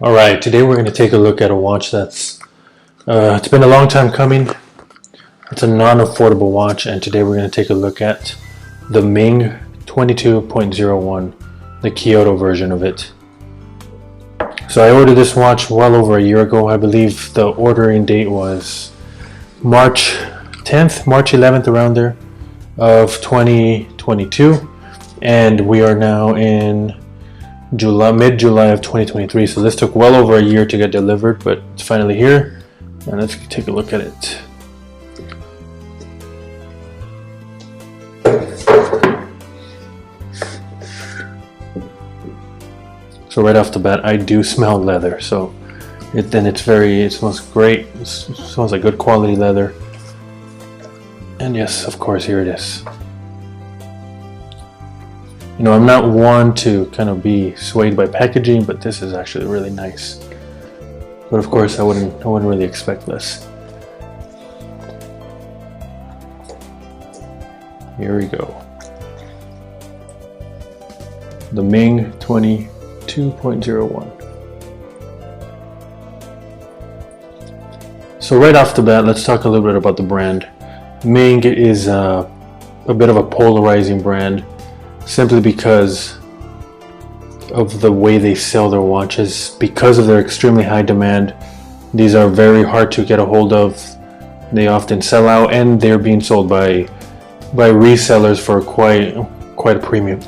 All right, today we're going to take a look at a watch that's it's been a long time coming. It's a non-affordable watch, and today we're going to take a look at the Ming 22.01, the Kyoto version of it. So I ordered this watch well over a year ago. I believe the ordering date was March 10th, March 11th, around there, of 2022, and we are now in mid-July of 2023. So this took well over a year to get delivered, but it's finally here, and let's take a look at it. So right off the bat, I do smell leather. So it smells great. It smells like good quality leather. And yes, of course, here it is. You know, I'm not one to kind of be swayed by packaging, but this is actually really nice. But of course, I wouldn't really expect this. Here we go. The Ming 22.01. So right off the bat, let's talk a little bit about the brand. Ming is a bit of a polarizing brand, simply because of the way they sell their watches. Because of their extremely high demand, these are very hard to get a hold of. They often sell out, and they're being sold by resellers for quite a premium.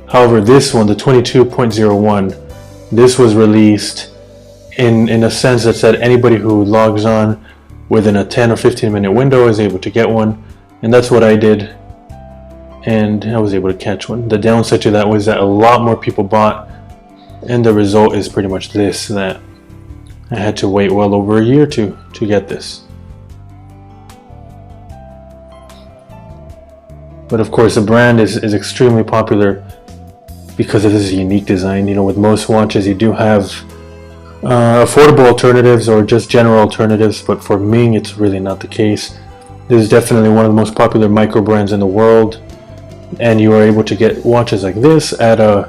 However, this one, the 22.01, this was released in a sense that said anybody who logs on within a 10 or 15 minute window is able to get one, and that's what I did, and I was able to catch one. The downside to that was that a lot more people bought, and the result is pretty much this, that I had to wait well over a year to get this. But of course, the brand is extremely popular because of this unique design. You know, with most watches you do have affordable alternatives or just general alternatives, but for Ming it's really not the case. This is definitely one of the most popular micro brands in the world, and you are able to get watches like this at a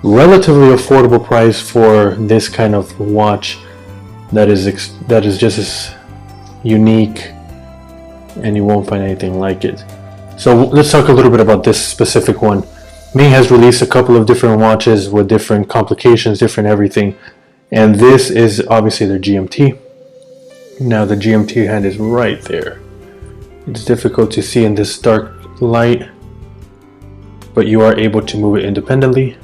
relatively affordable price for this kind of watch that is just as unique, and you won't find anything like it. So let's talk a little bit about this specific one. Ming has released a couple of different watches with different complications, different everything, and this is obviously their GMT. Now the GMT hand is right there. It's difficult to see in this dark light, but you are able to move it independently.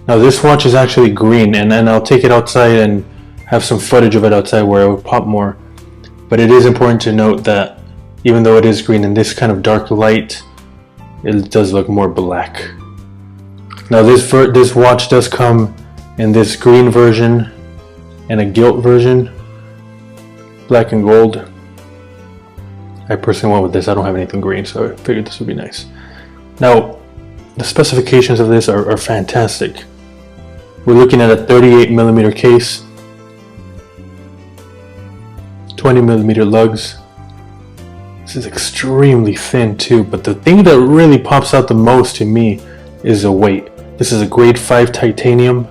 Now this watch is actually green, and then I'll take it outside and have some footage of it outside where it will pop more. But it is important to note that even though it is green in this kind of dark light, it does look more black. Now this watch does come in this green version and a gilt version, black and gold. I personally went with this. I don't have anything green, so I figured this would be nice. Now the specifications of this are fantastic. We're looking at a 38mm case, 20mm lugs. This is extremely thin too, but the thing that really pops out the most to me is the weight. This is a grade 5 titanium,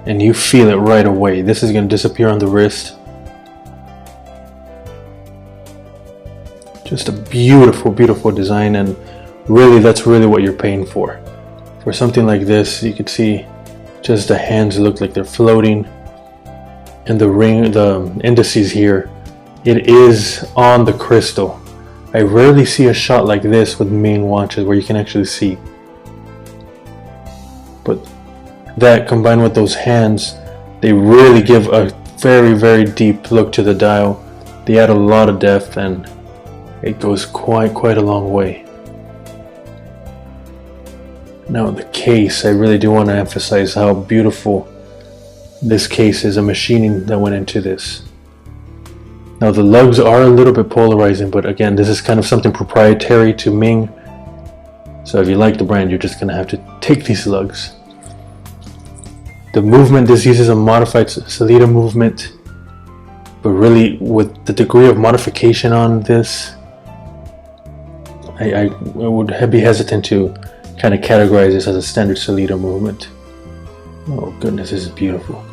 and you feel it right away. This is going to disappear on the wrist. Just a beautiful, beautiful design, and really that's really what you're paying for. For something like this, you can see just the hands look like they're floating, and the ring, the indices here, it is on the crystal. I rarely see a shot like this with Ming watches where you can actually see. But that combined with those hands, they really give a very, very deep look to the dial. They add a lot of depth, and it goes quite a long way. Now the case, I really do want to emphasize how beautiful this case is, a machining that went into this. Now the lugs are a little bit polarizing, but again, this is kind of something proprietary to Ming. So if you like the brand, you're just going to have to take these lugs. The movement, this uses a modified Salida movement, but really with the degree of modification on this, I would be hesitant to kind of categorize this as a standard Solito movement. Oh goodness, this is beautiful.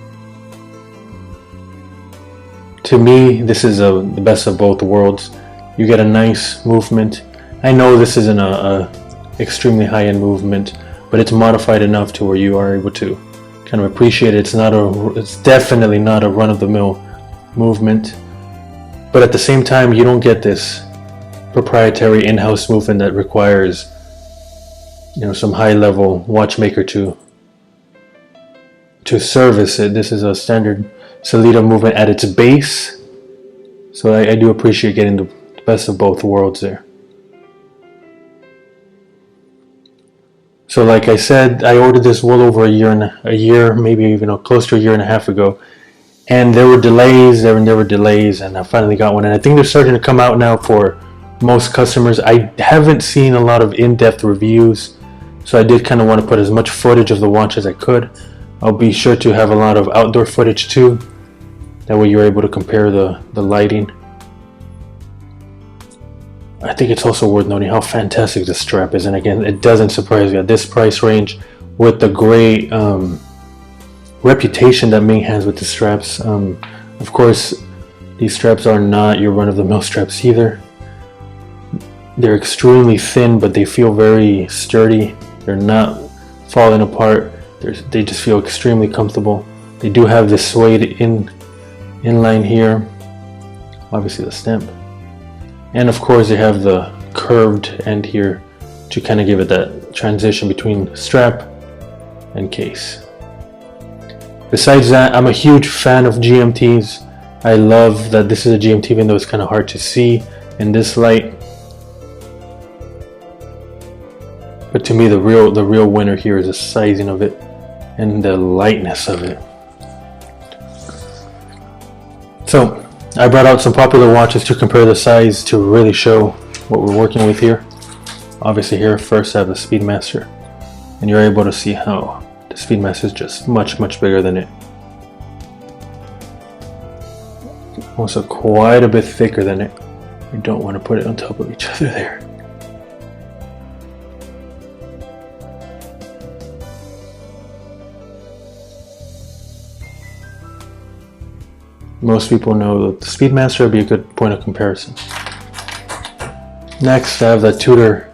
To me, this is the best of both worlds. You get a nice movement. I know this isn't a extremely high-end movement, but it's modified enough to where you are able to kind of appreciate it. It's definitely not a run-of-the-mill movement, but at the same time, you don't get this proprietary in-house movement that requires, you know, some high-level watchmaker to service it. This is a standard Solito movement at its base, so I do appreciate getting the best of both worlds there. So like I said, I ordered this well over a year, maybe even close to a year and a half ago, and there were delays, and I finally got one, and I think they're starting to come out now for most customers. I haven't seen a lot of in-depth reviews, so I did kind of want to put as much footage of the watch as I could. I'll be sure to have a lot of outdoor footage too, that way you're able to compare the lighting. I think it's also worth noting how fantastic the strap is, and again, it doesn't surprise me at this price range with the great reputation that Ming has with the straps. Of course, these straps are not your run-of-the-mill straps either. They're extremely thin, but they feel very sturdy. They're not falling apart. They just feel extremely comfortable. They do have this suede inline here, obviously the stamp. And of course they have the curved end here to kind of give it that transition between strap and case. Besides that, I'm a huge fan of GMTs. I love that this is a GMT, even though it's kind of hard to see in this light. But to me, the real winner here is the sizing of it and the lightness of it. So I brought out some popular watches to compare the size to really show what we're working with here. Obviously here first I have the Speedmaster, and you're able to see how the Speedmaster is just much bigger than it. Also quite a bit thicker than it. You don't want to put it on top of each other there. Most people know that the Speedmaster would be a good point of comparison. Next, I have the Tudor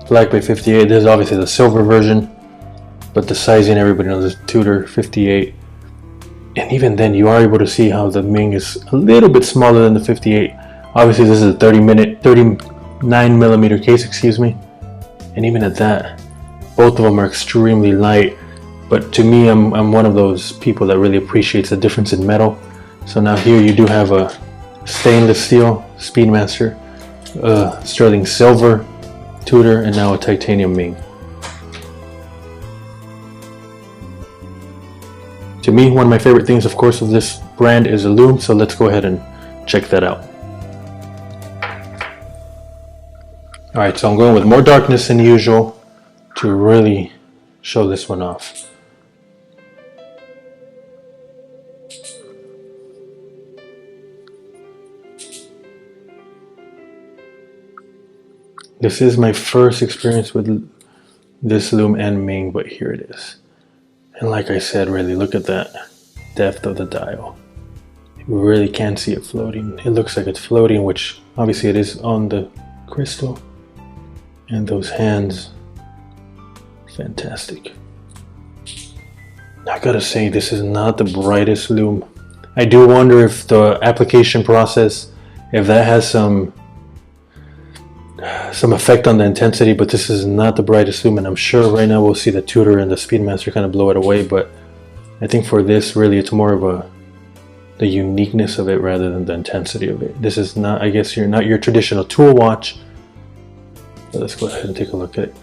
Black Bay 58. This is obviously the silver version, but the sizing, everybody knows, is Tudor 58. And even then, you are able to see how the Ming is a little bit smaller than the 58. Obviously, this is a 39mm case, excuse me. And even at that, both of them are extremely light. But to me, I'm one of those people that really appreciates the difference in metal. So now here you do have a stainless steel Speedmaster, sterling silver Tudor, and now a titanium Ming. To me, one of my favorite things, of course, of this brand is a Lume, so let's go ahead and check that out. Alright, so I'm going with more darkness than usual to really show this one off. This is my first experience with this Lume and Ming, but here it is. And like I said, really look at that depth of the dial. You really can see it floating. It looks like it's floating, which obviously it is on the crystal. And those hands, fantastic. I gotta say, this is not the brightest Lume. I do wonder if the application process, if that has some effect on the intensity, but this is not the brightest Lume, and I'm sure right now we'll see the Tudor and the Speedmaster kind of blow it away, but I think for this, really, it's more of the uniqueness of it rather than the intensity of it. This is not, I guess, you're not your traditional tool watch, but let's go ahead and take a look at it.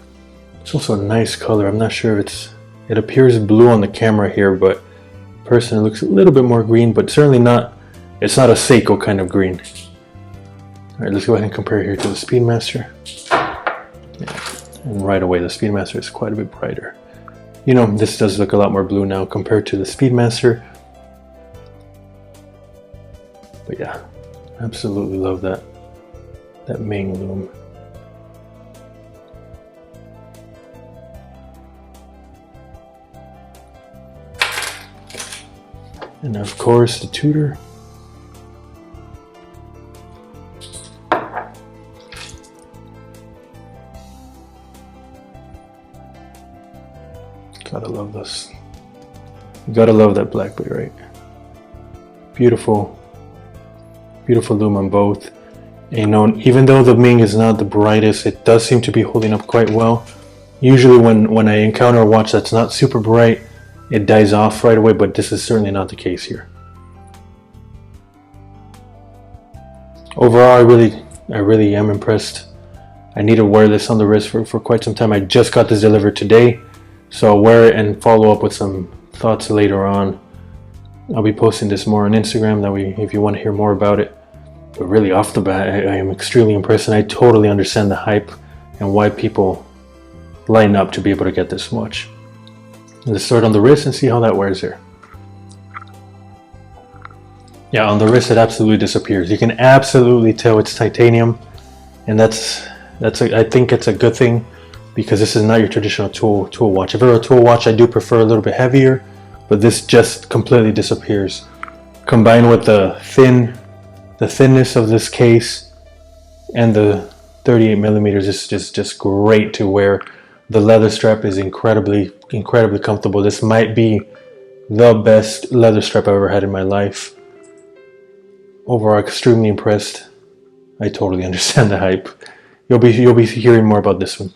It's also a nice color. I'm not sure if it appears blue on the camera here, but personally it looks a little bit more green, but certainly not, it's not a Seiko kind of green. Alright, let's go ahead and compare here to the Speedmaster. Yeah. And right away the Speedmaster is quite a bit brighter. You know, this does look a lot more blue now compared to the Speedmaster. But yeah, absolutely love that Ming Lume. And of course the Tudor. Gotta love this. Gotta love that black right? Beautiful, beautiful lume on both. And, you know, even though the Ming is not the brightest, it does seem to be holding up quite well. Usually when I encounter a watch that's not super bright, it dies off right away, but this is certainly not the case here. Overall, I really am impressed. I need to wear this on the wrist for quite some time. I just got this delivered today, so I'll wear it and follow up with some thoughts later on. I'll be posting this more on Instagram, that way if you want to hear more about it. But really off the bat, I am extremely impressed, and I totally understand the hype and why people line up to be able to get this watch. Let's start on the wrist and see how that wears there. Yeah, on the wrist it absolutely disappears. You can absolutely tell it's titanium, and I think it's a good thing, because this is not your traditional tool watch. If it were a tool watch, I do prefer a little bit heavier, but this just completely disappears. Combined with the thinness of this case and the 38 millimeters, is just great to wear. The leather strap is incredibly comfortable. This might be the best leather strap I've ever had in my life. Overall, extremely impressed. I totally understand the hype. You'll be hearing more about this one.